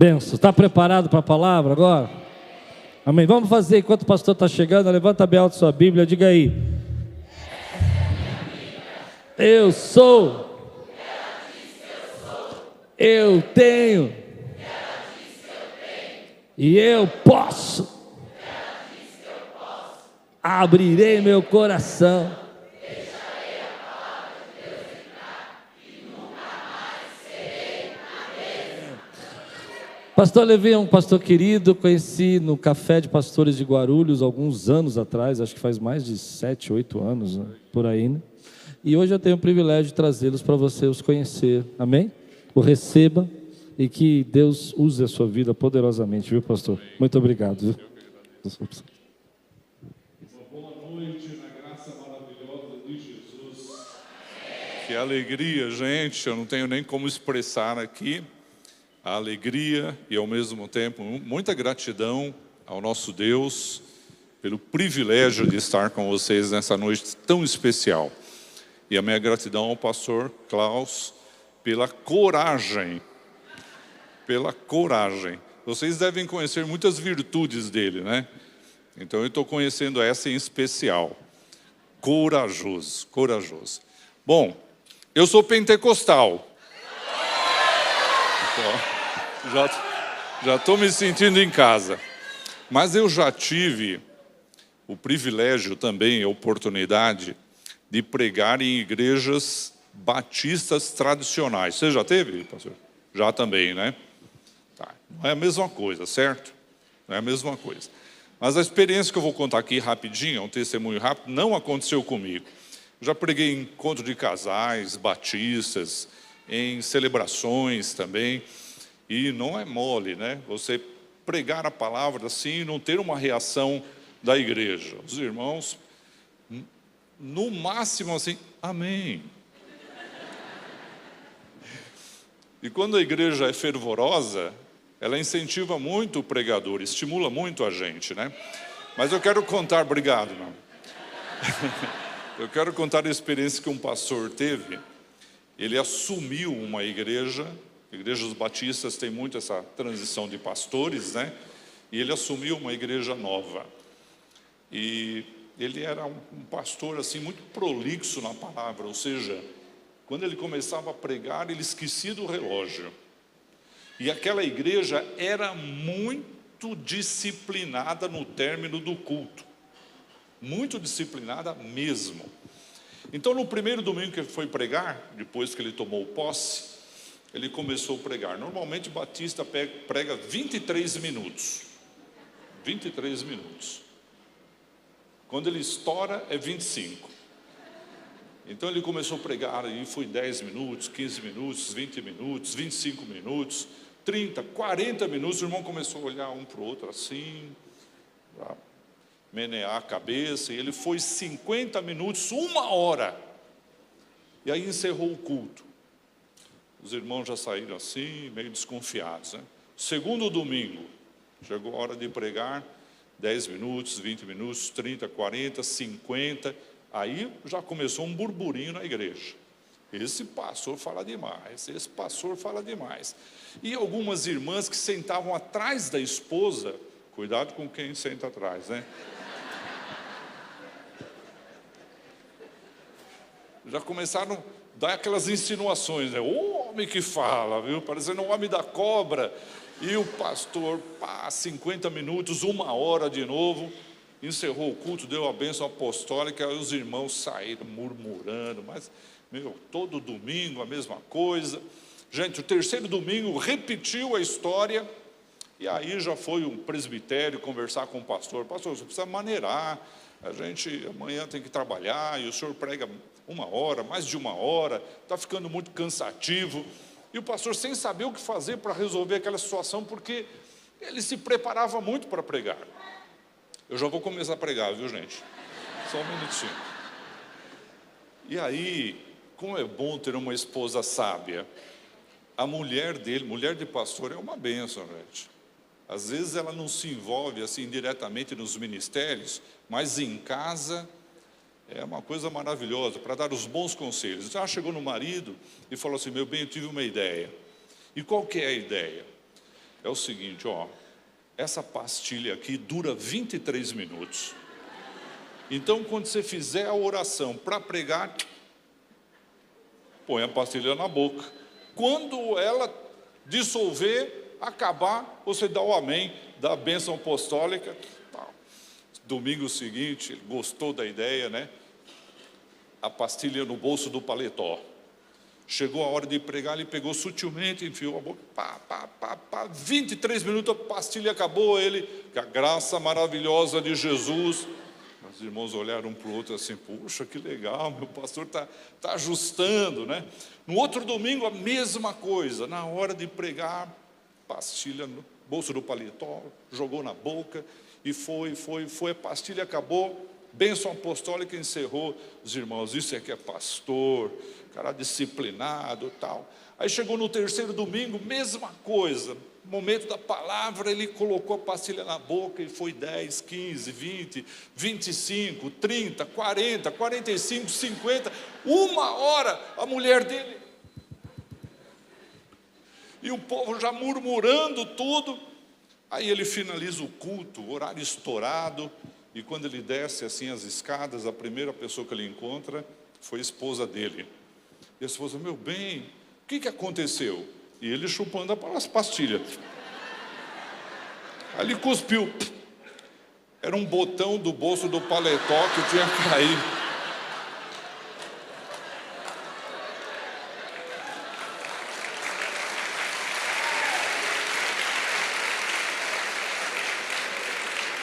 Benção. Está preparado para a palavra agora? Amém. Vamos fazer, enquanto o pastor está chegando, levanta bem alto sua Bíblia, diga aí. Eu sou. Eu tenho. E eu posso. Abrirei meu coração. Pastor Levi é um pastor querido, conheci no Café de Pastores de Guarulhos alguns anos atrás, acho que faz mais de 7, 8 anos, né? Por aí, né? E hoje eu tenho o privilégio de trazê-los para você os conhecer, amém? O receba e que Deus use a sua vida poderosamente, viu, pastor? Muito obrigado. Viu? Uma boa noite na graça maravilhosa de Jesus. Que alegria, gente, eu não tenho nem como expressar aqui a alegria e ao mesmo tempo muita gratidão ao nosso Deus pelo privilégio de estar com vocês nessa noite tão especial. E a minha gratidão ao pastor Klaus pela coragem. Vocês devem conhecer muitas virtudes dele, né? Então eu estou conhecendo essa em especial. Corajoso. Bom, eu sou pentecostal. Então, já estou me sentindo em casa. Mas eu já tive o privilégio também, a oportunidade de pregar em igrejas batistas tradicionais. Você já teve, pastor? Já também, né? Tá. Não é a mesma coisa, certo? Não é a mesma coisa. Mas a experiência que eu vou contar aqui rapidinho, é um testemunho rápido, não aconteceu comigo. Eu já preguei em encontro de casais, batistas, em celebrações também. E não é mole, né? Você pregar a palavra assim e não ter uma reação da igreja. Os irmãos, no máximo assim, amém. E quando a igreja é fervorosa, ela incentiva muito o pregador, estimula muito a gente, né? Mas eu quero contar, obrigado, não. Eu quero contar a experiência que um pastor teve. Ele assumiu uma igreja. Igrejas batistas têm muito essa transição de pastores, né? E ele assumiu uma igreja nova. E ele era um pastor assim muito prolixo na palavra, ou seja, quando ele começava a pregar, ele esquecia do relógio. E aquela igreja era muito disciplinada no término do culto. Muito disciplinada mesmo. Então, no primeiro domingo que ele foi pregar, depois que ele tomou posse, ele começou a pregar. Normalmente o batista prega 23 minutos. 23 minutos. Quando ele estoura é 25. Então ele começou a pregar e foi 10 minutos, 15 minutos, 20 minutos, 25 minutos, 30, 40 minutos. O irmão começou a olhar um para o outro assim, para menear a cabeça. E ele foi 50 minutos, 1 hora. E aí encerrou o culto. Os irmãos já saíram assim, meio desconfiados, né? Segundo domingo, chegou a hora de pregar, 10 minutos, 20 minutos, 30, 40, 50. Aí já começou um burburinho na igreja. Esse pastor fala demais, esse pastor fala demais. E algumas irmãs que sentavam atrás da esposa, cuidado com quem senta atrás, né? Já começaram a dar aquelas insinuações, né? O homem que fala, viu? Parecendo o homem da cobra. E o pastor, 50 minutos, 1 hora de novo, encerrou o culto, deu a bênção apostólica, aí os irmãos saíram murmurando, mas, todo domingo a mesma coisa. Gente, o terceiro domingo repetiu a história, e aí já foi um presbitério conversar com o pastor. Pastor, você precisa maneirar, a gente amanhã tem que trabalhar, e o senhor prega 1 hora, mais de 1 hora, está ficando muito cansativo. E o pastor sem saber o que fazer para resolver aquela situação, porque ele se preparava muito para pregar. Eu já vou começar a pregar, viu, gente? Só um minutinho. E aí, como é bom ter uma esposa sábia. A mulher dele, mulher de pastor, é uma bênção, gente. Às vezes ela não se envolve assim diretamente nos ministérios, mas em casa é uma coisa maravilhosa para dar os bons conselhos. Então ela chegou no marido e falou assim: meu bem, eu tive uma ideia. E qual que é a ideia? é o seguinte, ó, essa pastilha aqui dura 23 minutos. Então, quando você fizer a oração para pregar, põe a pastilha na boca. Quando ela dissolver, acabar, você dá o amém, dá a bênção apostólica. Domingo seguinte, ele gostou da ideia, né? A pastilha no bolso do paletó. Chegou a hora de pregar, ele pegou sutilmente, enfiou a boca, 23 minutos, a pastilha acabou, ele, que a graça maravilhosa de Jesus. Os irmãos olharam um para o outro assim, puxa, que legal, meu pastor está ajustando, né? No outro domingo, a mesma coisa, na hora de pregar, pastilha no bolso do paletó, jogou na boca, e foi, a pastilha acabou, bênção apostólica encerrou. Os irmãos, isso é que é pastor, cara disciplinado e tal. Aí chegou no terceiro domingo, mesma coisa, momento da palavra, ele colocou a pastilha na boca e foi 10, 15, 20, 25, 30, 40, 45, 50, 1 hora, a mulher dele. E o povo já murmurando tudo. Aí ele finaliza o culto, horário estourado, e quando ele desce assim as escadas, a primeira pessoa que ele encontra foi a esposa dele. E a esposa, meu bem, o que aconteceu? E ele chupando as pastilhas. Aí ele cuspiu. Era um botão do bolso do paletó que tinha caído.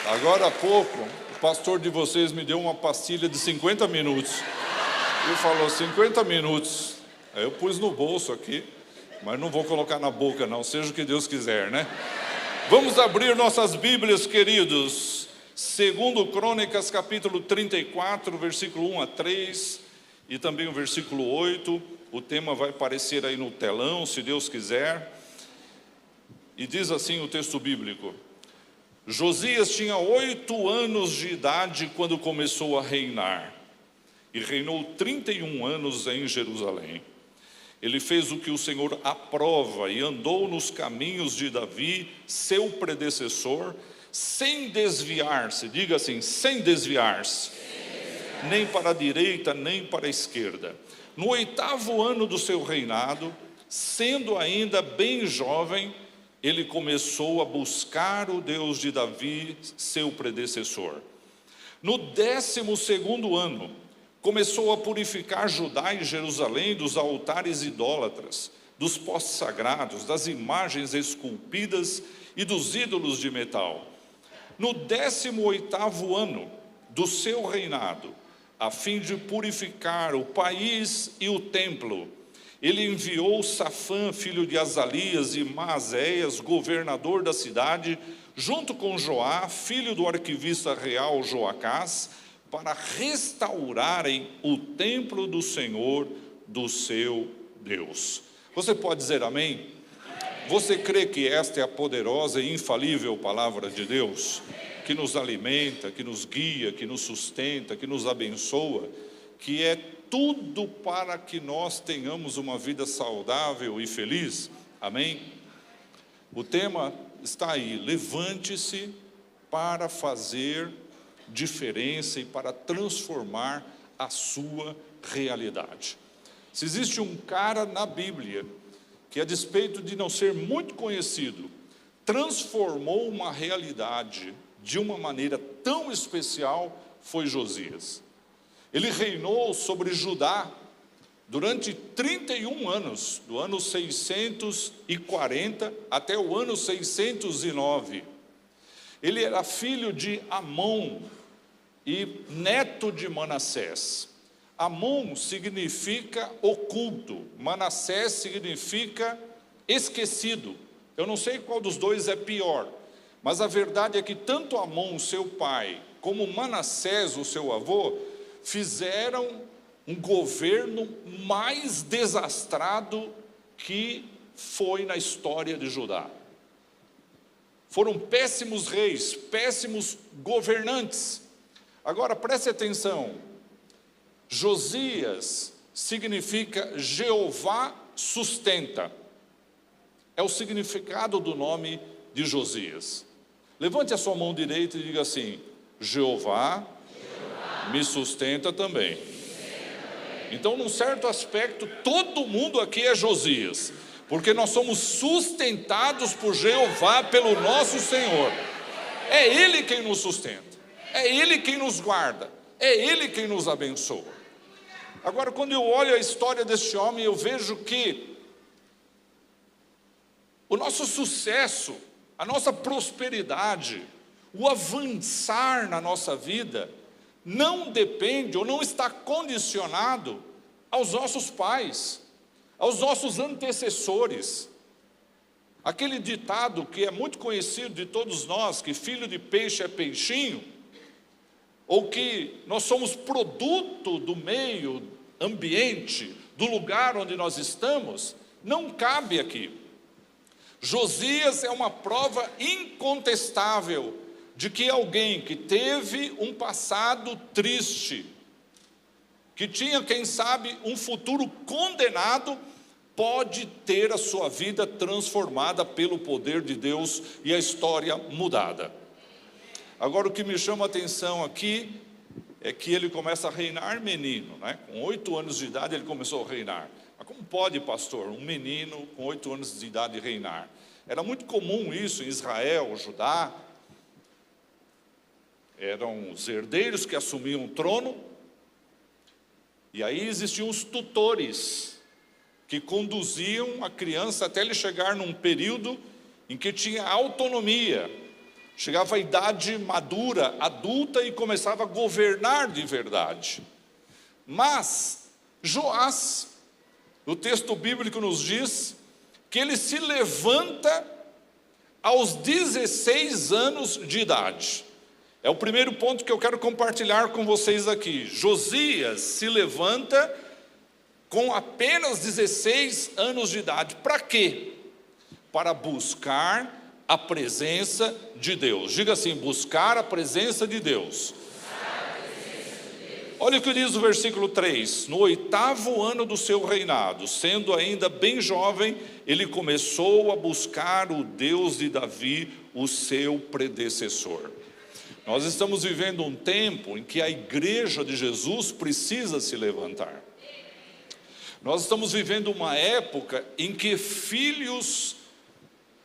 Agora há pouco, o pastor de vocês me deu uma pastilha de 50 minutos. Ele falou, 50 minutos. Aí eu pus no bolso aqui, mas não vou colocar na boca não, seja o que Deus quiser, né? Vamos abrir nossas Bíblias, queridos. 2 Crônicas, capítulo 34, versículo 1 a 3, e também o versículo 8. O tema vai aparecer aí no telão, se Deus quiser. E diz assim o texto bíblico. Josias tinha 8 anos de idade quando começou a reinar, e reinou 31 anos em Jerusalém. Ele fez o que o Senhor aprova e andou nos caminhos de Davi, seu predecessor, sem desviar-se, diga assim, sem desviar-se, nem para a direita, nem para a esquerda. No 8º ano do seu reinado, sendo ainda bem jovem, ele começou a buscar o Deus de Davi, seu predecessor. No 12º ano, começou a purificar Judá e Jerusalém dos altares idólatras, dos postes sagrados, das imagens esculpidas e dos ídolos de metal. No 18º ano do seu reinado, a fim de purificar o país e o templo, ele enviou Safã, filho de Azalias, e Maazéias, governador da cidade, junto com Joá, filho do arquivista real Joacás, para restaurarem o templo do Senhor, do seu Deus. Você pode dizer amém? Você crê que esta é a poderosa e infalível palavra de Deus, que nos alimenta, que nos guia, que nos sustenta, que nos abençoa, que é tudo para que nós tenhamos uma vida saudável e feliz? Amém? O tema está aí, levante-se para fazer diferença e para transformar a sua realidade. Se existe um cara na Bíblia que, a despeito de não ser muito conhecido, transformou uma realidade de uma maneira tão especial, foi Josias. Ele reinou sobre Judá durante 31 anos, do ano 640 até o ano 609. Ele era filho de Amon e neto de Manassés. Amon significa oculto, Manassés significa esquecido. Eu não sei qual dos dois é pior, mas a verdade é que tanto Amon, seu pai, como Manassés, o seu avô, fizeram um governo mais desastrado que foi na história de Judá. Foram péssimos reis, péssimos governantes. Agora preste atenção, Josias significa Jeová sustenta. é o significado do nome de Josias. Levante a sua mão direita e diga assim: Jeová me sustenta também. Então, num certo aspecto, todo mundo aqui é Josias, porque nós somos sustentados por Jeová, pelo nosso Senhor. É Ele quem nos sustenta, é Ele quem nos guarda, é Ele quem nos abençoa. Agora, quando eu olho a história deste homem, eu vejo que o nosso sucesso, a nossa prosperidade, o avançar na nossa vida, não depende ou não está condicionado aos nossos pais, aos nossos antecessores. Aquele ditado que é muito conhecido de todos nós, que filho de peixe é peixinho, ou que nós somos produto do meio ambiente, do lugar onde nós estamos, não cabe aqui. Josias é uma prova incontestável de que alguém que teve um passado triste, que tinha, quem sabe, um futuro condenado, pode ter a sua vida transformada pelo poder de Deus e a história mudada. Agora, o que me chama a atenção aqui é que ele começa a reinar menino, né? Com 8 anos de idade ele começou a reinar. Mas como pode, pastor, um menino com 8 anos de idade reinar? Era muito comum isso em Israel, Judá. Eram os herdeiros que assumiam o trono, e aí existiam os tutores, que conduziam a criança até ele chegar num período em que tinha autonomia, chegava à idade madura, adulta, e começava a governar de verdade. Mas Joás, o texto bíblico nos diz que ele se levanta aos 16 anos de idade. É o primeiro ponto que eu quero compartilhar com vocês aqui. Josias se levanta com apenas 16 anos de idade. Para quê? Para buscar a presença de Deus. Diga assim: buscar a presença de Deus. Olha o que diz o versículo 3: no 8º ano do seu reinado, sendo ainda bem jovem, ele começou a buscar o Deus de Davi, o seu predecessor. Nós estamos vivendo um tempo em que a igreja de Jesus precisa se levantar. Nós estamos vivendo uma época em que filhos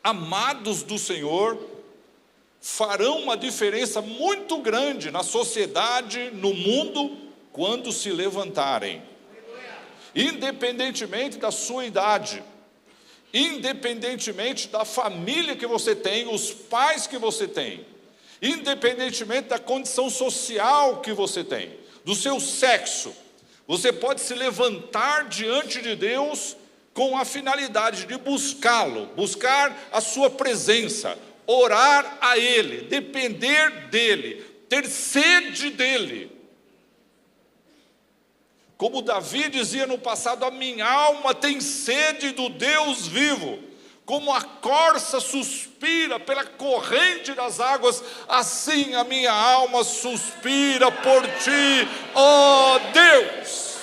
amados do Senhor farão uma diferença muito grande na sociedade, no mundo, quando se levantarem. Independentemente da sua idade, independentemente da família que você tem, os pais que você tem, independentemente da condição social que você tem, do seu sexo, você pode se levantar diante de Deus com a finalidade de buscá-lo, buscar a sua presença, orar a Ele, depender dEle, ter sede dEle. Como Davi dizia no passado: a minha alma tem sede do Deus vivo. Como a corça suspira pela corrente das águas, assim a minha alma suspira por ti, ó Deus.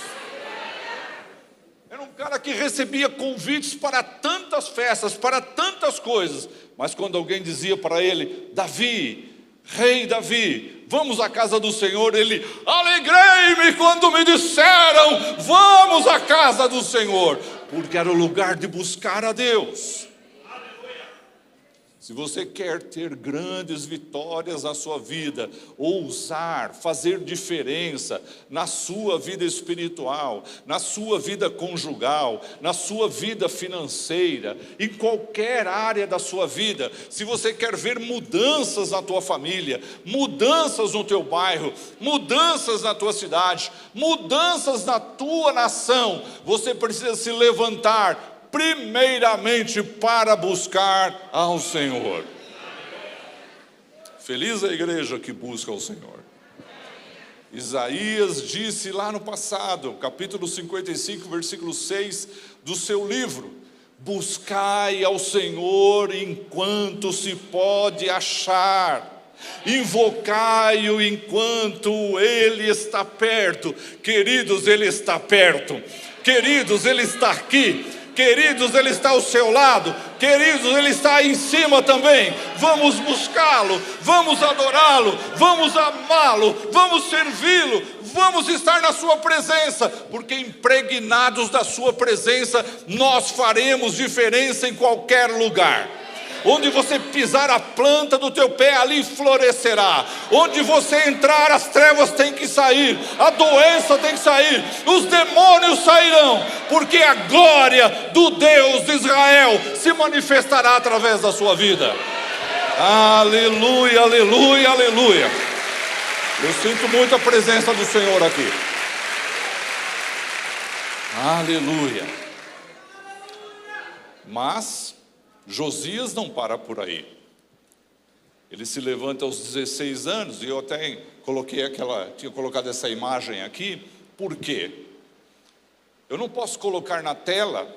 Era um cara que recebia convites para tantas festas, para tantas coisas, mas quando alguém dizia para ele: Davi, rei Davi, vamos à casa do Senhor, ele: alegrei-me quando me disseram, vamos à casa do Senhor, porque era o lugar de buscar a Deus. Se você quer ter grandes vitórias na sua vida, ousar, fazer diferença na sua vida espiritual, na sua vida conjugal, na sua vida financeira, em qualquer área da sua vida, se você quer ver mudanças na tua família, mudanças no teu bairro, mudanças na tua cidade, mudanças na tua nação, você precisa se levantar primeiramente para buscar ao Senhor. Feliz a igreja que busca ao Senhor. Isaías disse lá no passado, capítulo 55, versículo 6 do seu livro: buscai ao Senhor enquanto se pode achar, invocai-o enquanto Ele está perto. Queridos, Ele está perto. Queridos, Ele está aqui. Queridos, Ele está ao seu lado. Queridos, Ele está aí em cima também. Vamos buscá-lo, vamos adorá-lo, vamos amá-lo, vamos servi-lo, vamos estar na sua presença, porque impregnados da sua presença, nós faremos diferença em qualquer lugar. Onde você pisar a planta do teu pé, ali florescerá. Onde você entrar, as trevas têm que sair, a doença tem que sair, os demônios sairão, porque a glória do Deus de Israel se manifestará através da sua vida. Aleluia, aleluia, aleluia. Eu sinto muito a presença do Senhor aqui. Aleluia. Mas Josias não para por aí. Ele se levanta aos 16 anos, e eu até tinha colocado essa imagem aqui. Por quê? Eu não posso colocar na tela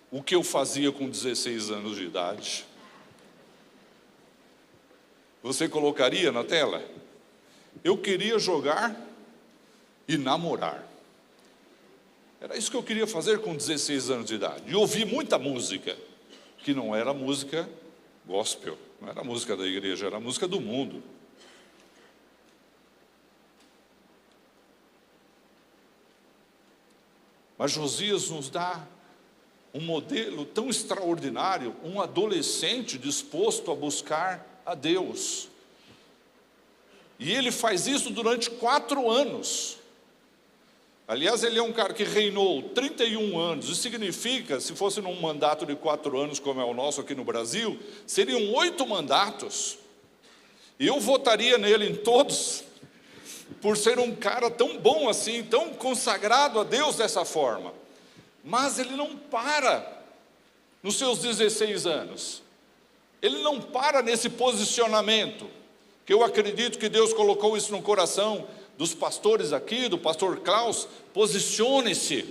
o que eu fazia com 16 anos de idade. Você colocaria na tela? Eu queria jogar e namorar. Era isso que eu queria fazer com 16 anos de idade. E ouvir muita música, que não era música gospel, não era música da igreja, era música do mundo. Mas Josias nos dá um modelo tão extraordinário, um adolescente disposto a buscar a Deus. E ele faz isso durante 4 anos. Aliás, ele é um cara que reinou 31 anos. Isso significa, se fosse num mandato de 4 anos, como é o nosso aqui no Brasil, seriam 8 mandatos. E eu votaria nele em todos, por ser um cara tão bom assim, tão consagrado a Deus dessa forma. Mas ele não para nos seus 16 anos. Ele não para nesse posicionamento, que eu acredito que Deus colocou isso no coração dos pastores aqui, do pastor Klaus. Posicione-se,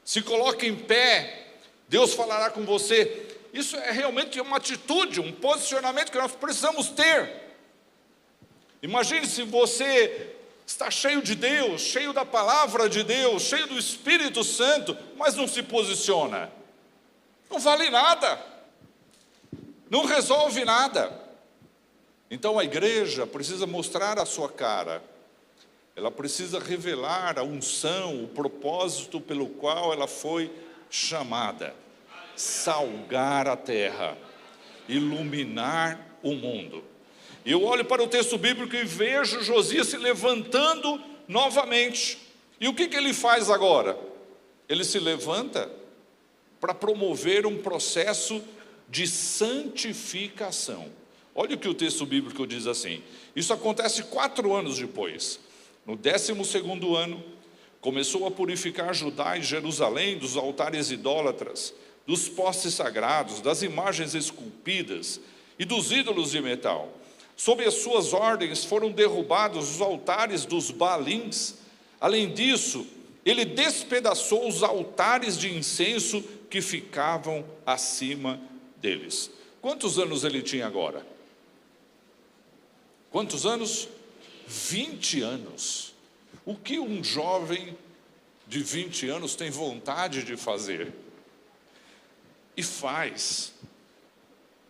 se coloque em pé, Deus falará com você. Isso é realmente uma atitude, um posicionamento que nós precisamos ter. Imagine se você está cheio de Deus, cheio da palavra de Deus, cheio do Espírito Santo, mas não se posiciona. Não vale nada, não resolve nada. Então a igreja precisa mostrar a sua cara. Ela precisa revelar a unção, o propósito pelo qual ela foi chamada. Salgar a terra, iluminar o mundo. E eu olho para o texto bíblico e vejo Josias se levantando novamente. E o que ele faz agora? Ele se levanta para promover um processo de santificação. Olha o que o texto bíblico diz assim. Isso acontece 4 anos depois. No 12º ano, começou a purificar Judá e Jerusalém dos altares idólatras, dos postes sagrados, das imagens esculpidas e dos ídolos de metal. Sob as suas ordens foram derrubados os altares dos Baalins. Além disso, ele despedaçou os altares de incenso que ficavam acima deles. Quantos anos ele tinha agora? Quantos anos? 20 anos. O que um jovem de 20 anos tem vontade de fazer? E faz.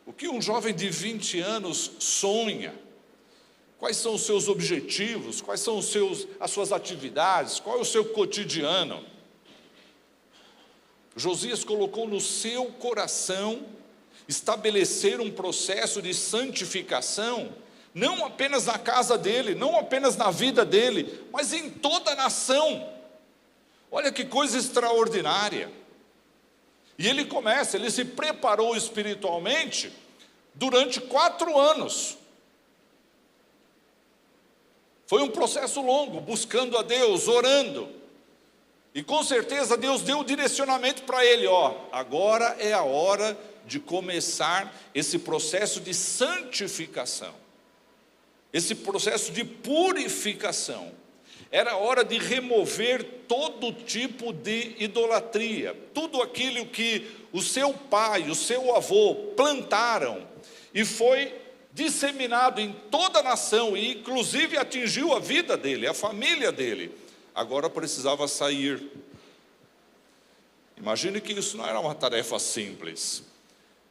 O que um jovem de 20 anos sonha? Quais são os seus objetivos? Quais são as suas atividades? Qual é o seu cotidiano? Josias colocou no seu coração estabelecer um processo de santificação, não apenas na casa dele, não apenas na vida dele, mas em toda a nação. Olha que coisa extraordinária. E ele se preparou espiritualmente durante 4 anos. Foi um processo longo, buscando a Deus, orando. E com certeza Deus deu o direcionamento para ele, agora é a hora de começar esse processo de santificação. Esse processo de purificação. Era hora de remover todo tipo de idolatria. Tudo aquilo que o seu pai, o seu avô plantaram e foi disseminado em toda a nação, e inclusive atingiu a vida dele, a família dele. Agora precisava sair. Imagine que isso não era uma tarefa simples,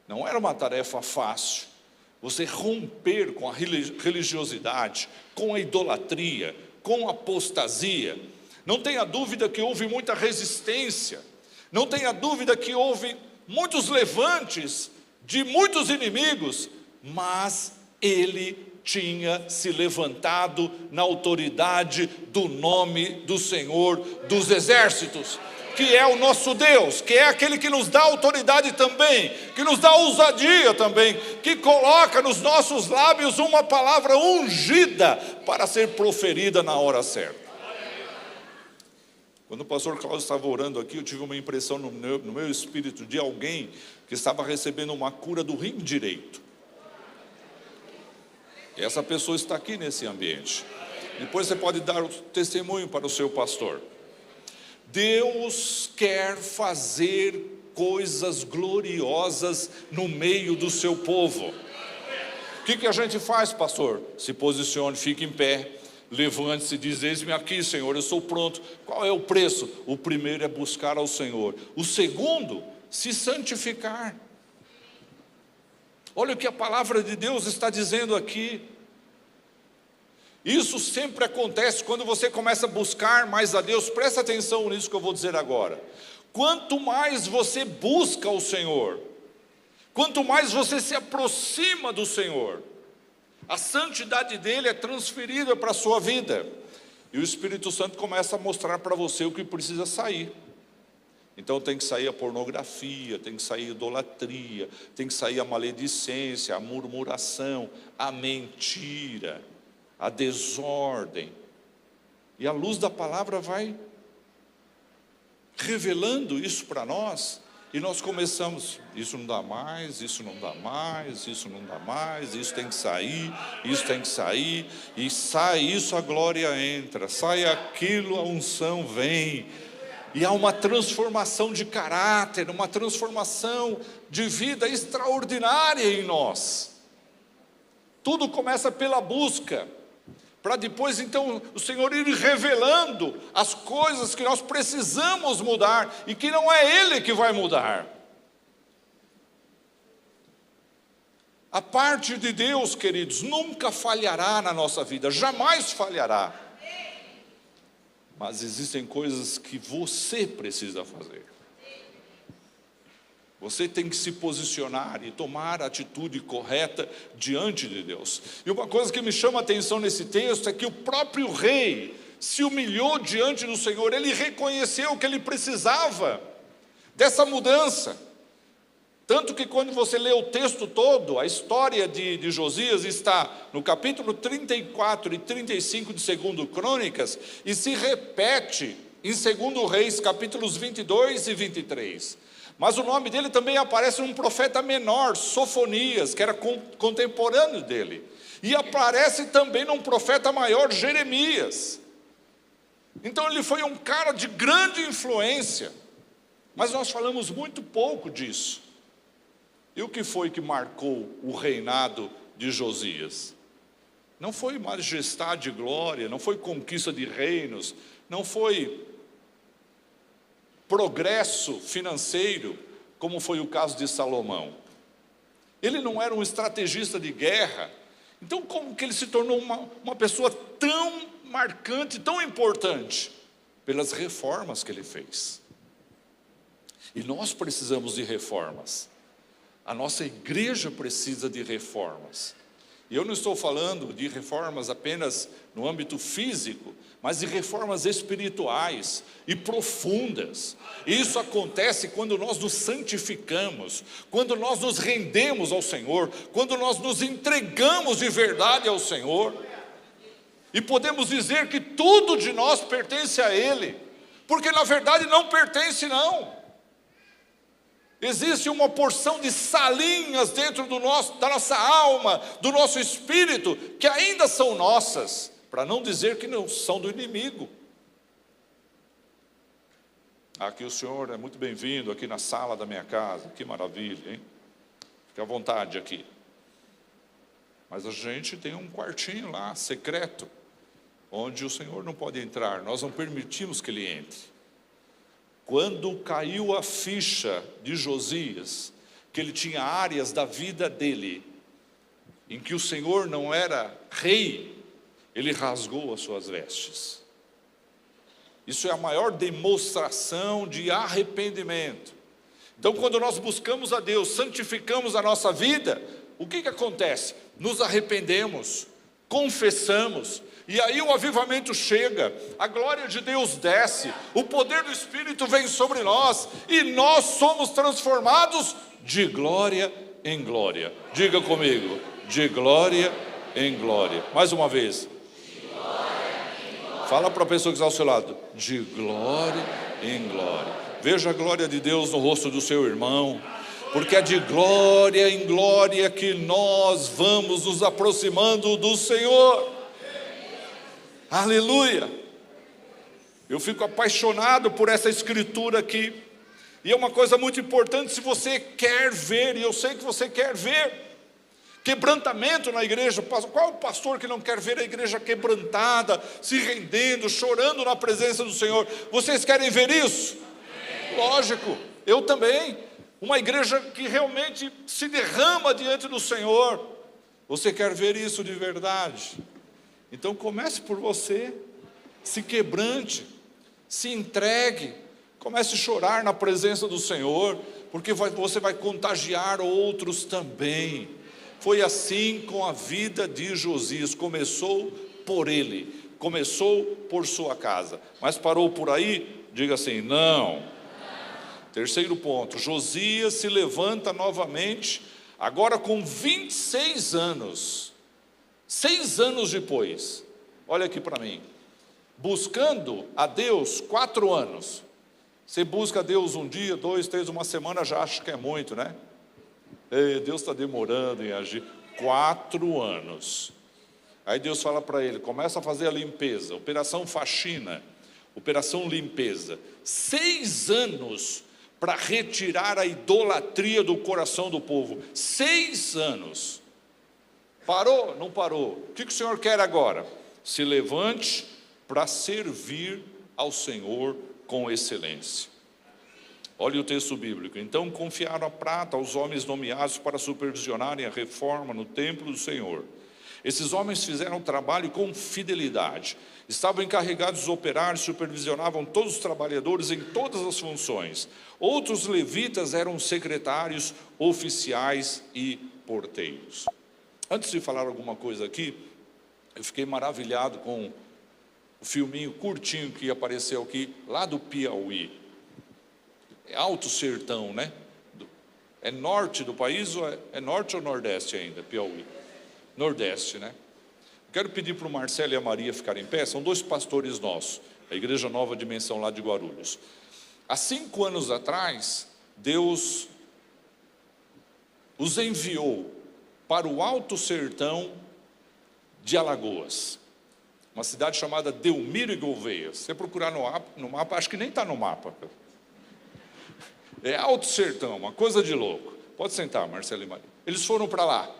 não era uma tarefa fácil. Você romper com a religiosidade, com a idolatria, com a apostasia. Não tenha dúvida que houve muita resistência, não tenha dúvida que houve muitos levantes de muitos inimigos, mas ele tinha se levantado na autoridade do nome do Senhor dos Exércitos, que é o nosso Deus, que é aquele que nos dá autoridade também, que nos dá ousadia também, que coloca nos nossos lábios uma palavra ungida para ser proferida na hora certa. Quando o pastor Cláudio estava orando aqui, eu tive uma impressão no meu espírito de alguém que estava recebendo uma cura do rim direito. E essa pessoa está aqui nesse ambiente. Depois você pode dar o testemunho para o seu pastor. Deus quer fazer coisas gloriosas no meio do seu povo. O que a gente faz, pastor? Se posicione, fique em pé, levante-se e diz: eis-me aqui, Senhor, eu sou pronto. Qual é o preço? O primeiro é buscar ao Senhor. O segundo, se santificar. Olha o que a palavra de Deus está dizendo aqui. Isso sempre acontece quando você começa a buscar mais a Deus. Presta atenção nisso que eu vou dizer agora. Quanto mais você busca o Senhor, quanto mais você se aproxima do Senhor, a santidade dele é transferida para a sua vida. E o Espírito Santo começa a mostrar para você o que precisa sair. Então tem que sair a pornografia, tem que sair a idolatria, tem que sair a maledicência, a murmuração, a mentira, a desordem. E a luz da palavra vai revelando isso para nós. E nós começamos, isso não dá mais, isso não dá mais, isso não dá mais, isso tem que sair, isso tem que sair. E sai isso, a glória entra, sai aquilo, a unção vem. E há uma transformação de caráter, uma transformação de vida extraordinária em nós. Tudo começa pela busca, para depois então o Senhor ir revelando as coisas que nós precisamos mudar, e que não é Ele que vai mudar. A parte de Deus, queridos, nunca falhará na nossa vida, jamais falhará. Mas existem coisas que você precisa fazer. Você tem que se posicionar e tomar a atitude correta diante de Deus. E uma coisa que me chama a atenção nesse texto é que o próprio rei se humilhou diante do Senhor. Ele reconheceu que ele precisava dessa mudança. Tanto que quando você lê o texto todo, a história de Josias está no capítulo 34 e 35 de 2 Crônicas, e se repete em 2 Reis, capítulos 22 e 23. Mas o nome dele também aparece num profeta menor, Sofonias, que era contemporâneo dele. E aparece também num profeta maior, Jeremias. Então ele foi um cara de grande influência, mas nós falamos muito pouco disso. E o que foi que marcou o reinado de Josias? Não foi majestade e glória, não foi conquista de reinos, não foi progresso financeiro, como foi o caso de Salomão. Ele não era um estrategista de guerra. Então como que ele se tornou uma pessoa tão marcante, tão importante? Pelas reformas que ele fez. E nós precisamos de reformas. A nossa igreja precisa de reformas. E eu não estou falando de reformas apenas no âmbito físico, mas de reformas espirituais e profundas. Isso acontece quando nós nos santificamos, quando nós nos rendemos ao Senhor, quando nós nos entregamos de verdade ao Senhor. E podemos dizer que tudo de nós pertence a Ele, porque na verdade não pertence não. Existe uma porção de salinhas dentro da nossa alma, do nosso espírito, que ainda são nossas, para não dizer que não são do inimigo. Aqui o senhor é muito bem-vindo, aqui na sala da minha casa, que maravilha, hein? Fique à vontade aqui. Mas a gente tem um quartinho lá, secreto, onde o senhor não pode entrar, nós não permitimos que ele entre. Quando caiu a ficha de Josias, que ele tinha áreas da vida dele em que o Senhor não era rei, ele rasgou as suas vestes. Isso é a maior demonstração de arrependimento. Então, quando nós buscamos a Deus, santificamos a nossa vida, o que acontece? Nos arrependemos, confessamos, e aí o avivamento chega, a glória de Deus desce, o poder do Espírito vem sobre nós, e nós somos transformados de glória em glória. Diga comigo, de glória em glória. Mais uma vez. Fala para a pessoa que está ao seu lado, de glória em glória. Veja a glória de Deus no rosto do seu irmão, porque é de glória em glória que nós vamos nos aproximando do Senhor. Aleluia! Eu fico apaixonado por essa escritura aqui, e é uma coisa muito importante. Se você quer ver, e eu sei que você quer ver, quebrantamento na igreja. Qual é o pastor que não quer ver a igreja quebrantada, se rendendo, chorando na presença do Senhor? Vocês querem ver isso? Lógico, eu também. Uma igreja que realmente se derrama diante do Senhor. Você quer ver isso de verdade? Então comece por você, se quebrante, se entregue, comece a chorar na presença do Senhor, porque você vai contagiar outros também. Foi assim com a vida de Josias, começou por ele, começou por sua casa, mas parou por aí? Diga assim, não. Terceiro ponto, Josias se levanta novamente, agora com 26 anos, 6 anos depois, olha aqui para mim, buscando a Deus 4 anos, você busca a Deus um dia, 2, 3, uma semana, já acha que é muito, né? Deus está demorando em agir. 4 anos, aí Deus fala para ele, começa a fazer a limpeza, operação faxina, operação limpeza, 6 anos, para retirar a idolatria do coração do povo, 6 anos, parou? Não parou. O que o Senhor quer agora? Se levante para servir ao Senhor com excelência. Olha o texto bíblico. Então confiaram a prata aos homens nomeados para supervisionarem a reforma no templo do Senhor. Esses homens fizeram o trabalho com fidelidade. Estavam encarregados dos operários, supervisionavam todos os trabalhadores em todas as funções. Outros levitas eram secretários, oficiais e porteiros. Antes de falar alguma coisa aqui, eu fiquei maravilhado com o filminho curtinho que apareceu aqui, lá do Piauí. É Alto Sertão, né? É norte do país, ou é norte ou nordeste ainda, Piauí? Nordeste, né? Quero pedir para o Marcelo e a Maria ficarem em pé, são 2 pastores nossos, a Igreja Nova Dimensão lá de Guarulhos. Há 5 anos atrás, Deus os enviou para o Alto Sertão de Alagoas, uma cidade chamada Delmiro e Gouveia. Se você procurar no mapa, acho que nem está no mapa. É Alto Sertão, uma coisa de louco. Pode sentar, Marcelo e Maria. Eles foram para lá,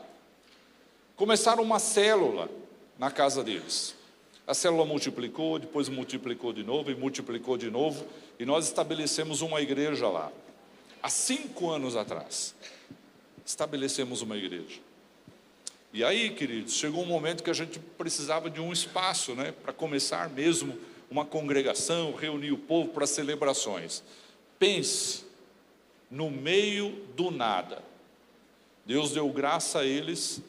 começaram uma célula na casa deles. A célula multiplicou, depois multiplicou de novo, e multiplicou de novo, e nós estabelecemos uma igreja lá. Há 5 anos atrás, estabelecemos uma igreja. E aí, queridos, chegou um momento que a gente precisava de um espaço, né, para começar mesmo uma congregação, reunir o povo para celebrações. Pense, no meio do nada, Deus deu graça a eles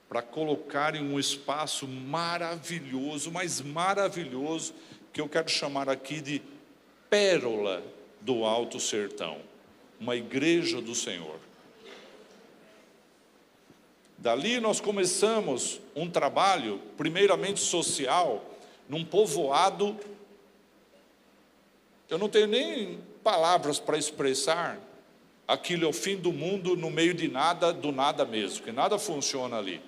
para colocarem um espaço maravilhoso, mas maravilhoso, que eu quero chamar aqui de Pérola do Alto Sertão, uma igreja do Senhor. Dali nós começamos um trabalho, primeiramente social, num povoado, eu não tenho nem palavras para expressar, aquilo é o fim do mundo no meio de nada, do nada mesmo, que nada funciona ali.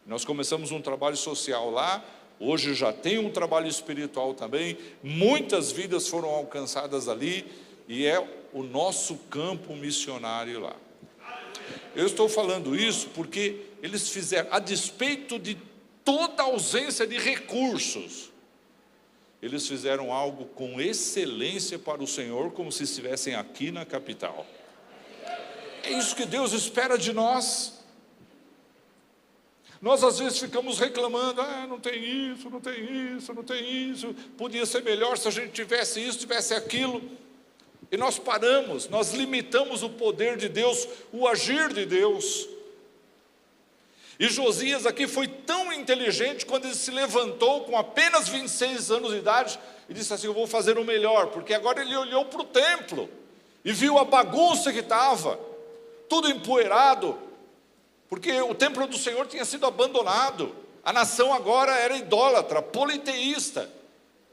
Nós começamos um trabalho social lá, hoje já tem um trabalho espiritual também, muitas vidas foram alcançadas ali, e é o nosso campo missionário lá. Eu estou falando isso porque eles fizeram, a despeito de toda a ausência de recursos, eles fizeram algo com excelência para o Senhor, como se estivessem aqui na capital. É isso que Deus espera de nós. Nós às vezes ficamos reclamando, não tem isso, não tem isso, não tem isso, podia ser melhor se a gente tivesse isso, tivesse aquilo. E nós paramos, nós limitamos o poder de Deus, o agir de Deus. E Josias aqui foi tão inteligente quando ele se levantou com apenas 26 anos de idade e disse assim: eu vou fazer o melhor, porque agora ele olhou para o templo e viu a bagunça que estava, tudo empoeirado, porque o templo do Senhor tinha sido abandonado, a nação agora era idólatra, politeísta,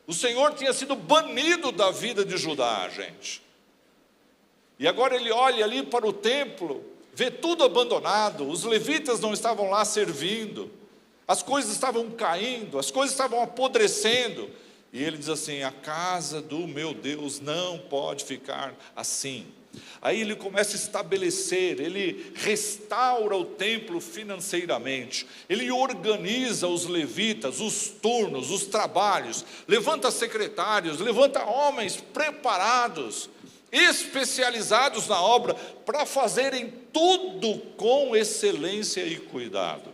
o Senhor tinha sido banido da vida de Judá, gente. E agora ele olha ali para o templo, vê tudo abandonado, os levitas não estavam lá servindo, as coisas estavam caindo, as coisas estavam apodrecendo, e ele diz assim: a casa do meu Deus não pode ficar assim. Aí ele começa a estabelecer, ele restaura o templo financeiramente, ele organiza os levitas, os turnos, os trabalhos, levanta secretários, levanta homens preparados, especializados na obra, para fazerem tudo com excelência e cuidado.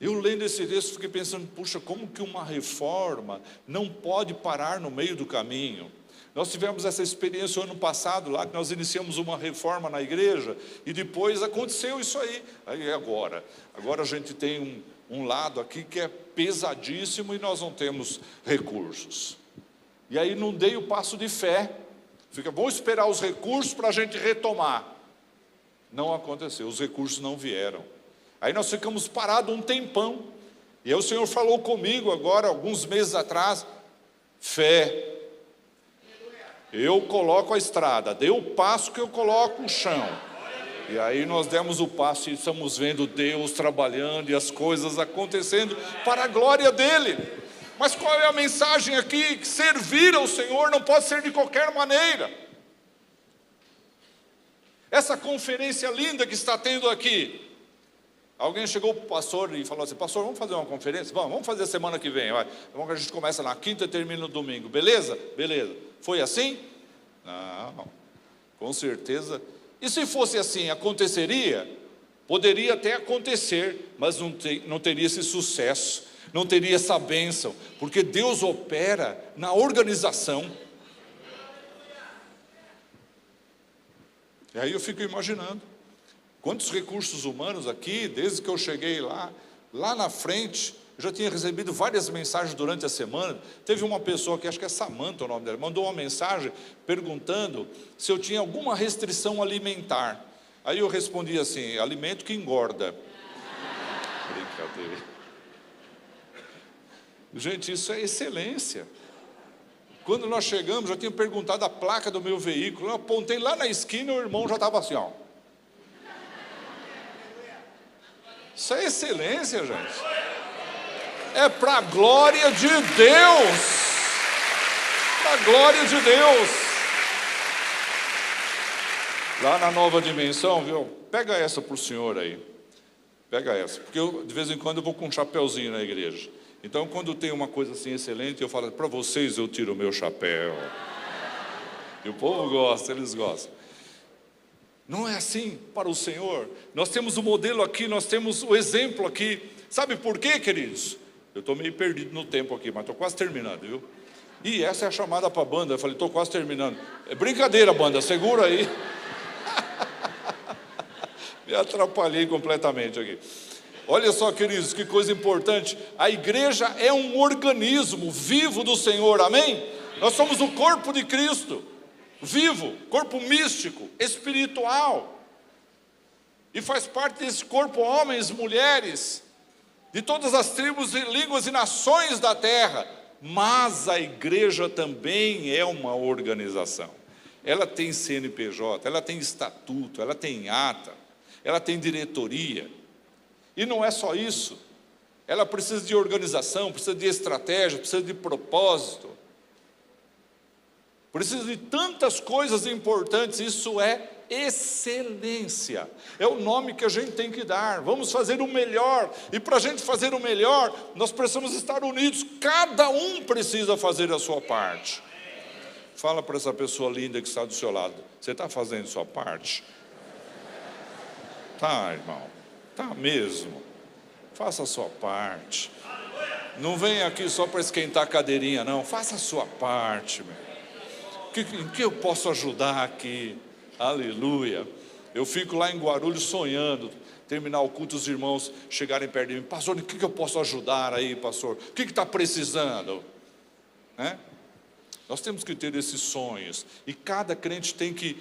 Eu lendo esse texto fiquei pensando, puxa, como que uma reforma não pode parar no meio do caminho? Nós tivemos essa experiência ano passado lá, que nós iniciamos uma reforma na igreja, e depois aconteceu isso aí. Aí agora a gente tem um lado aqui que é pesadíssimo e nós não temos recursos. E aí não dei o passo de fé, vamos esperar os recursos para a gente retomar. Não aconteceu, os recursos não vieram. Aí nós ficamos parados um tempão, e aí o Senhor falou comigo agora, alguns meses atrás: fé, eu coloco a estrada, dê o passo que eu coloco o chão. E aí nós demos o passo e estamos vendo Deus trabalhando e as coisas acontecendo para a glória dEle. Mas qual é a mensagem aqui? Que servir ao Senhor não pode ser de qualquer maneira. Essa conferência linda que está tendo aqui, alguém chegou para o pastor e falou assim: pastor, vamos fazer uma conferência? Vamos fazer semana que vem, vamos, que a gente começa na quinta e termina no domingo, beleza? Beleza. Foi assim? Não, com certeza. E se fosse assim, aconteceria? Poderia até acontecer, mas não teria esse sucesso, não teria essa bênção, porque Deus opera na organização. E aí eu fico imaginando, quantos recursos humanos aqui, desde que eu cheguei lá na frente, eu já tinha recebido várias mensagens durante a semana. Teve uma pessoa que, acho que é Samanta o nome dela, mandou uma mensagem perguntando se eu tinha alguma restrição alimentar. Aí eu respondi assim: alimento que engorda. Brincadeira. Gente, isso é excelência. Quando nós chegamos, já tinha perguntado a placa do meu veículo, eu apontei lá na esquina e o irmão já estava assim, ó. Isso é excelência, gente. É para a glória de Deus. Para a glória de Deus. Lá na Nova Dimensão, viu? Pega essa para o senhor aí. Pega essa, porque de vez em quando eu vou com um chapéuzinho na igreja. Então, quando tem uma coisa assim excelente, eu falo: para vocês eu tiro o meu chapéu. E o povo gosta, eles gostam. Não é assim para o Senhor. Nós temos o modelo aqui, nós temos o exemplo aqui. Sabe por quê, queridos? Eu estou meio perdido no tempo aqui, mas estou quase terminando, viu? E essa é a chamada para a banda. Eu falei: estou quase terminando. É brincadeira, banda, segura aí. Me atrapalhei completamente aqui. Olha só, queridos, que coisa importante. A igreja é um organismo vivo do Senhor, amém? Nós somos o corpo de Cristo, vivo, corpo místico, espiritual. E faz parte desse corpo homens, mulheres, de todas as tribos, e línguas e nações da terra. Mas a igreja também é uma organização. Ela tem CNPJ, ela tem estatuto, ela tem ata, ela tem diretoria. E não é só isso, ela precisa de organização, precisa de estratégia, precisa de propósito, precisa de tantas coisas importantes. Isso é excelência. É o nome que a gente tem que dar. Vamos fazer o melhor. E para a gente fazer o melhor, nós precisamos estar unidos. Cada um precisa fazer a sua parte. Fala para essa pessoa linda que está do seu lado. Você está fazendo a sua parte? Tá, irmão. Tá mesmo. Faça a sua parte. Não venha aqui só para esquentar a cadeirinha, não. Faça a sua parte, meu. Em que eu posso ajudar aqui? Aleluia. Eu fico lá em Guarulhos sonhando, terminar o culto, os irmãos chegarem perto de mim. Pastor, em que eu posso ajudar aí, pastor? O que está precisando? Nós temos que ter esses sonhos. E cada crente tem que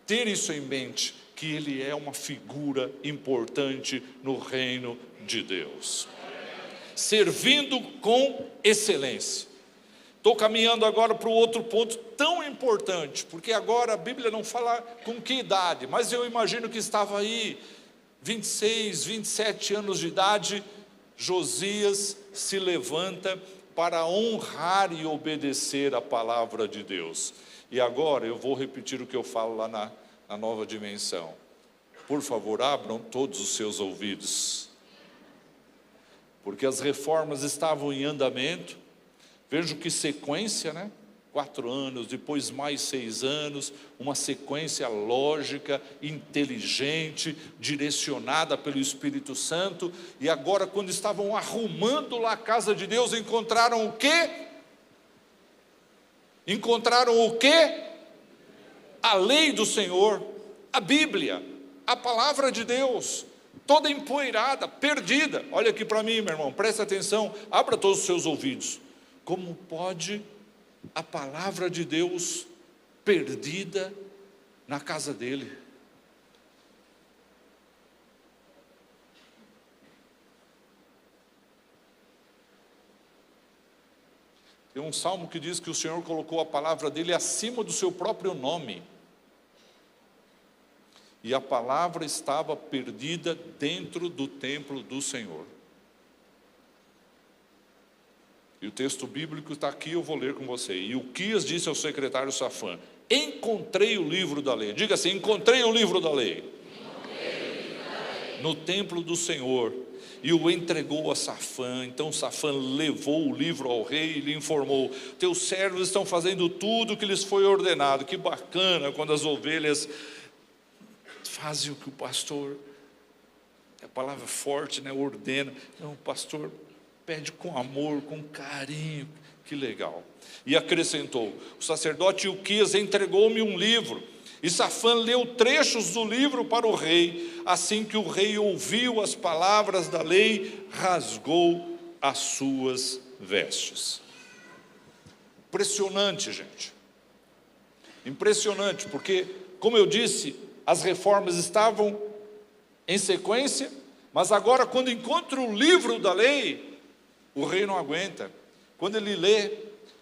ter isso em mente, que ele é uma figura importante no reino de Deus. Servindo com excelência. Estou caminhando agora para o outro ponto tão importante, porque agora a Bíblia não fala com que idade, mas eu imagino que estava aí, 26, 27 anos de idade, Josias se levanta para honrar e obedecer a palavra de Deus. E agora eu vou repetir o que eu falo lá na nova dimensão. Por favor, abram todos os seus ouvidos, porque as reformas estavam em andamento. Vejo que sequência, 4 anos, depois mais 6 anos, uma sequência lógica, inteligente, direcionada pelo Espírito Santo. E agora, quando estavam arrumando lá a casa de Deus, encontraram o quê? Encontraram o quê? A lei do Senhor, a Bíblia, a palavra de Deus, toda empoeirada, perdida. Olha aqui para mim, meu irmão, presta atenção, abra todos os seus ouvidos. Como pode a palavra de Deus perdida na casa dele? Tem um salmo que diz que o Senhor colocou a palavra dele acima do seu próprio nome. E a palavra estava perdida dentro do templo do Senhor. E o texto bíblico está aqui, eu vou ler com você. E Uquias disse ao secretário Safã: encontrei o livro da lei. Diga assim: encontrei o livro da lei. No templo do Senhor. E o entregou a Safã. Então Safã levou o livro ao rei e lhe informou: teus servos estão fazendo tudo o que lhes foi ordenado. Que bacana quando as ovelhas fazem o que o pastor, a palavra forte, ordena. Não, o pastor pede com amor, com carinho, que legal. E acrescentou: o sacerdote Uquias entregou-me um livro, e Safã leu trechos do livro para o rei. Assim que o rei ouviu as palavras da lei, rasgou as suas vestes. Impressionante, gente. Impressionante, porque, como eu disse, as reformas estavam em sequência, mas agora, quando encontra o livro da lei, o rei não aguenta. Quando ele lê,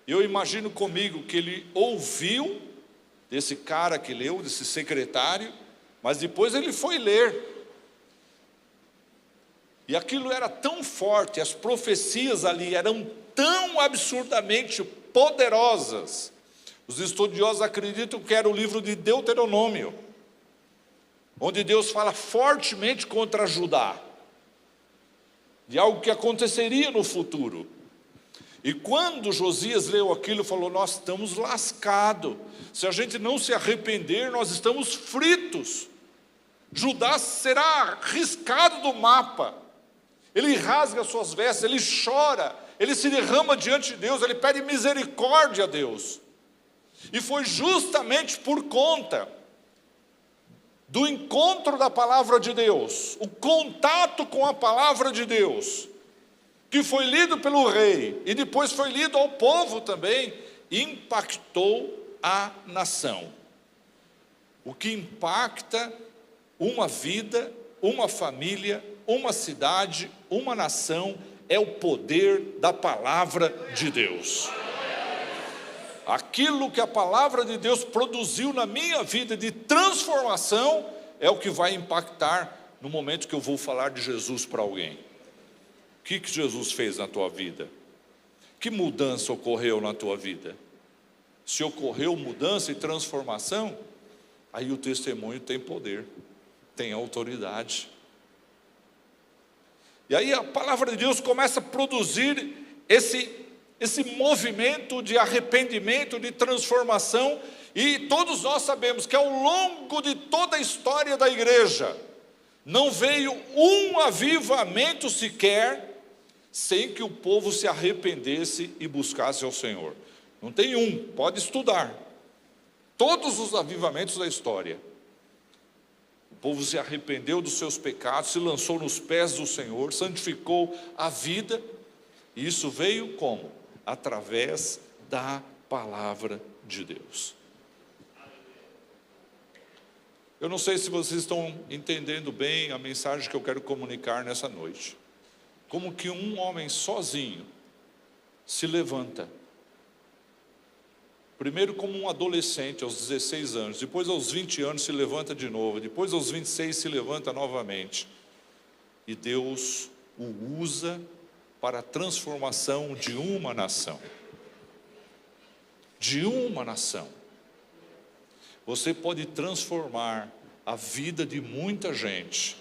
eu imagino comigo que ele ouviu desse cara que leu, desse secretário, mas depois ele foi ler. E aquilo era tão forte, as profecias ali eram tão absurdamente poderosas. Os estudiosos acreditam que era o livro de Deuteronômio, onde Deus fala fortemente contra Judá, de algo que aconteceria no futuro. E quando Josias leu aquilo, falou: nós estamos lascados, se a gente não se arrepender, nós estamos fritos. Judá será riscado do mapa. Ele rasga suas vestes, ele chora, ele se derrama diante de Deus, ele pede misericórdia a Deus. E foi justamente por conta do encontro da palavra de Deus, o contato com a palavra de Deus, que foi lido pelo rei, e depois foi lido ao povo também, impactou a nação. O que impacta uma vida, uma família, uma cidade, uma nação, é o poder da palavra de Deus. Aquilo que a palavra de Deus produziu na minha vida de transformação é o que vai impactar no momento que eu vou falar de Jesus para alguém. O que Jesus fez na tua vida? Que mudança ocorreu na tua vida? Se ocorreu mudança e transformação, aí o testemunho tem poder, tem autoridade. E aí a palavra de Deus começa a produzir esse movimento de arrependimento, de transformação, e todos nós sabemos que ao longo de toda a história da igreja, não veio um avivamento sequer, sem que o povo se arrependesse e buscasse ao Senhor. Não tem um, pode estudar. Todos os avivamentos da história, o povo se arrependeu dos seus pecados, se lançou nos pés do Senhor, santificou a vida, e isso veio como? Através da palavra de Deus. Eu não sei se vocês estão entendendo bem a mensagem que eu quero comunicar nessa noite. Como que um homem sozinho se levanta, primeiro como um adolescente aos 16 anos, depois aos 20 anos se levanta de novo, depois aos 26 se levanta novamente, e Deus o usa para a transformação de uma nação. De uma nação. Você pode transformar a vida de muita gente,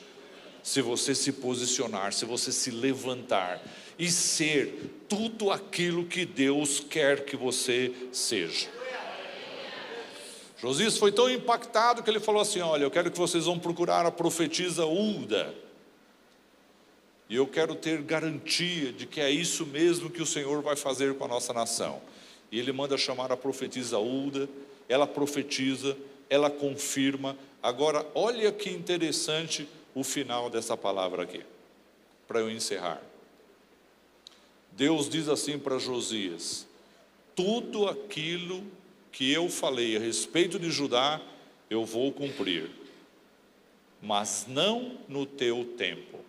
se você se posicionar, se você se levantar e ser tudo aquilo que Deus quer que você seja. Josias foi tão impactado que ele falou assim: olha, eu quero que vocês vão procurar a profetisa Hulda, e eu quero ter garantia de que é isso mesmo que o Senhor vai fazer com a nossa nação. E ele manda chamar a profetisa Hulda, ela profetiza, ela confirma. Agora, olha que interessante o final dessa palavra aqui, para eu encerrar. Deus diz assim para Josias: tudo aquilo que eu falei a respeito de Judá, eu vou cumprir, mas não no teu tempo.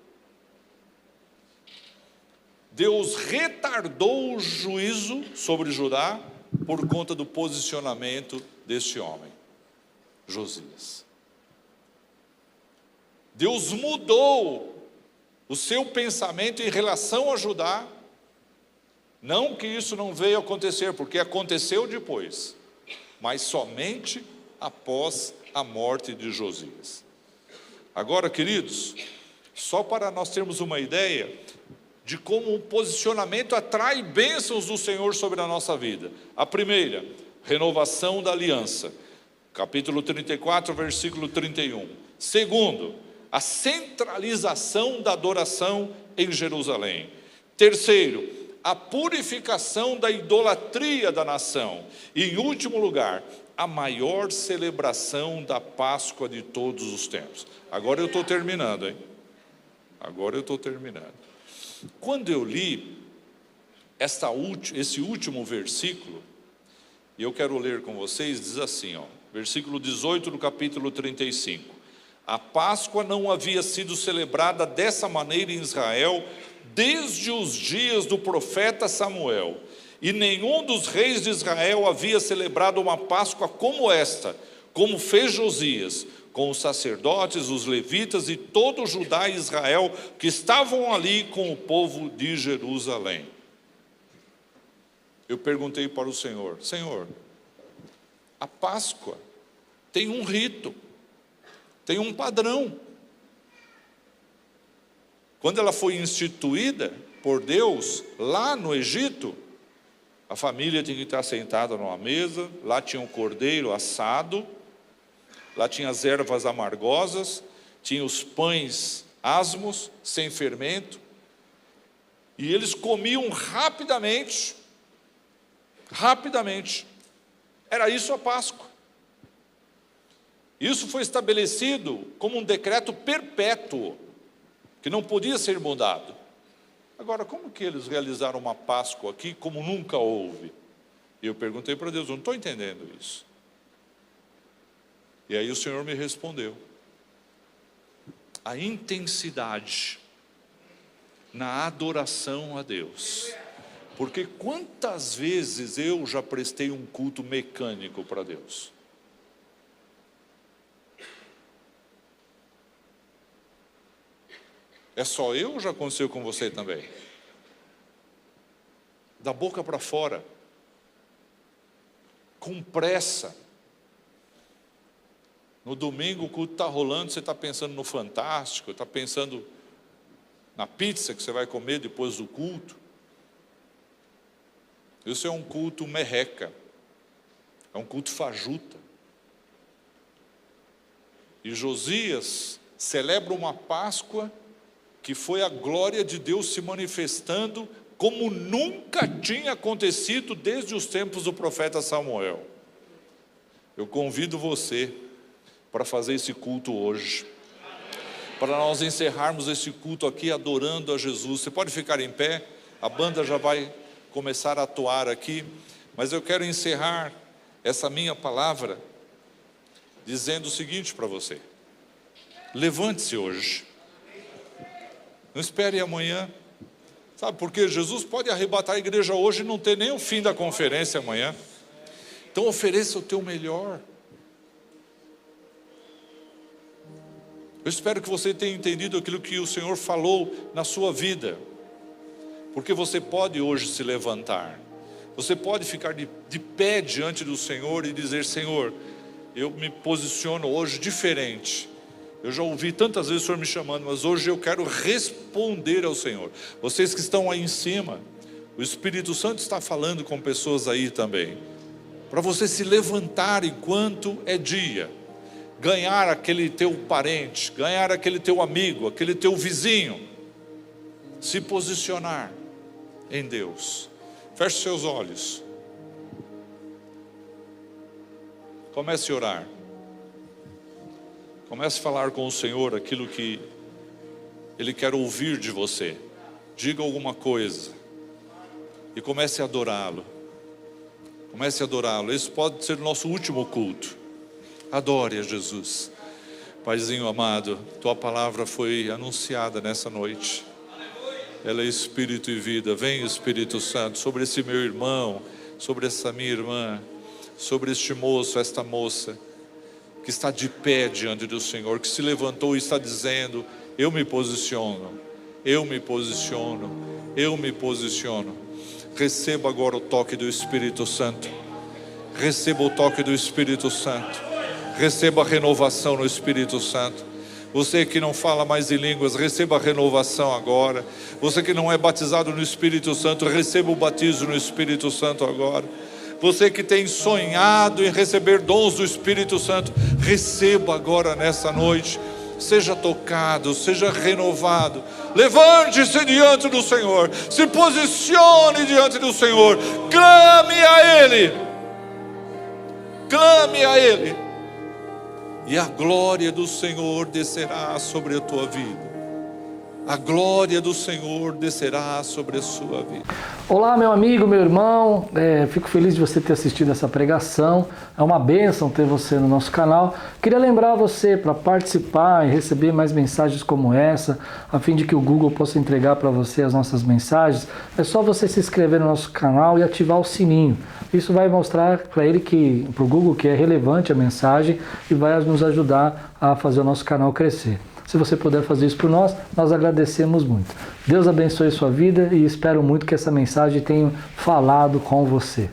Deus retardou o juízo sobre Judá por conta do posicionamento deste homem, Josias. Deus mudou o seu pensamento em relação a Judá. Não que isso não veio acontecer, porque aconteceu depois, mas somente após a morte de Josias. Agora, queridos, só para nós termos uma ideia de como o posicionamento atrai bênçãos do Senhor sobre a nossa vida. A primeira, renovação da aliança, capítulo 34, versículo 31. Segundo, a centralização da adoração em Jerusalém. Terceiro, a purificação da idolatria da nação. E em último lugar, a maior celebração da Páscoa de todos os tempos. Agora eu estou terminando, hein? Agora eu estou terminando. Quando eu li esse último versículo, e eu quero ler com vocês, diz assim, versículo 18 do capítulo 35. A Páscoa não havia sido celebrada dessa maneira em Israel desde os dias do profeta Samuel, e nenhum dos reis de Israel havia celebrado uma Páscoa como esta, como fez Josias, com os sacerdotes, os levitas e todo Judá e Israel que estavam ali com o povo de Jerusalém. Eu perguntei para o Senhor: Senhor, a Páscoa tem um rito, tem um padrão. Quando ela foi instituída por Deus lá no Egito, a família tinha que estar sentada numa mesa, lá tinha um cordeiro assado, lá tinha as ervas amargosas, tinha os pães asmos, sem fermento, e eles comiam rapidamente. Era isso a Páscoa. Isso foi estabelecido como um decreto perpétuo, que não podia ser mudado. Agora, como que eles realizaram uma Páscoa aqui como nunca houve? E eu perguntei para Deus: eu não estou entendendo isso. E aí o Senhor me respondeu: a intensidade na adoração a Deus. Porque quantas vezes eu já prestei um culto mecânico para Deus? É só eu ou já aconteceu com você também? Da boca para fora, com pressa. No domingo o culto está rolando, você está pensando no Fantástico, está pensando na pizza que você vai comer depois do culto. Isso é um culto merreca, é um culto fajuta. E Josias celebra uma Páscoa que foi a glória de Deus se manifestando como nunca tinha acontecido desde os tempos do profeta Samuel. Eu convido você para fazer esse culto hoje, para nós encerrarmos esse culto aqui adorando a Jesus. Você pode ficar em pé, a banda já vai começar a atuar aqui, mas eu quero encerrar essa minha palavra dizendo o seguinte para você: levante-se hoje, não espere amanhã. Sabe por quê? Jesus pode arrebatar a igreja hoje e não ter nem o fim da conferência amanhã. Então ofereça o teu melhor. Eu espero que você tenha entendido aquilo que o Senhor falou na sua vida, porque você pode hoje se levantar, você pode ficar de pé diante do Senhor e dizer: Senhor, eu me posiciono hoje diferente. Eu já ouvi tantas vezes o Senhor me chamando, mas hoje eu quero responder ao Senhor. Vocês que estão aí em cima, o Espírito Santo está falando com pessoas aí também, para você se levantar enquanto é dia, ganhar aquele teu parente, ganhar aquele teu amigo, aquele teu vizinho, se posicionar em Deus. Feche seus olhos, comece a orar, comece a falar com o Senhor aquilo que Ele quer ouvir de você. Diga alguma coisa e comece a adorá-lo. Comece a adorá-lo. Esse pode ser o nosso último culto. Adore a Jesus. Paizinho amado, tua palavra foi anunciada nessa noite. Ela é Espírito e vida. Vem, Espírito Santo, sobre esse meu irmão, sobre essa minha irmã, sobre este moço, esta moça, que está de pé diante do Senhor, que se levantou e está dizendo: eu me posiciono, eu me posiciono, eu me posiciono. Receba agora o toque do Espírito Santo. Receba o toque do Espírito Santo. Receba a renovação no Espírito Santo. Você que não fala mais em línguas, receba a renovação agora. Você que não é batizado no Espírito Santo, receba o batismo no Espírito Santo agora. Você que tem sonhado em receber dons do Espírito Santo, receba agora nessa noite. Seja tocado, seja renovado. Levante-se diante do Senhor, se posicione diante do Senhor, clame a Ele, clame a Ele, e a glória do Senhor descerá sobre a tua vida. A glória do Senhor descerá sobre a sua vida. Olá, meu amigo, meu irmão, fico feliz de você ter assistido essa pregação. É uma bênção ter você no nosso canal. Queria lembrar você para participar e receber mais mensagens como essa, a fim de que o Google possa entregar para você as nossas mensagens. É só você se inscrever no nosso canal e ativar o sininho. Isso vai mostrar para o Google que é relevante a mensagem e vai nos ajudar a fazer o nosso canal crescer. Se você puder fazer isso por nós, nós agradecemos muito. Deus abençoe sua vida e espero muito que essa mensagem tenha falado com você.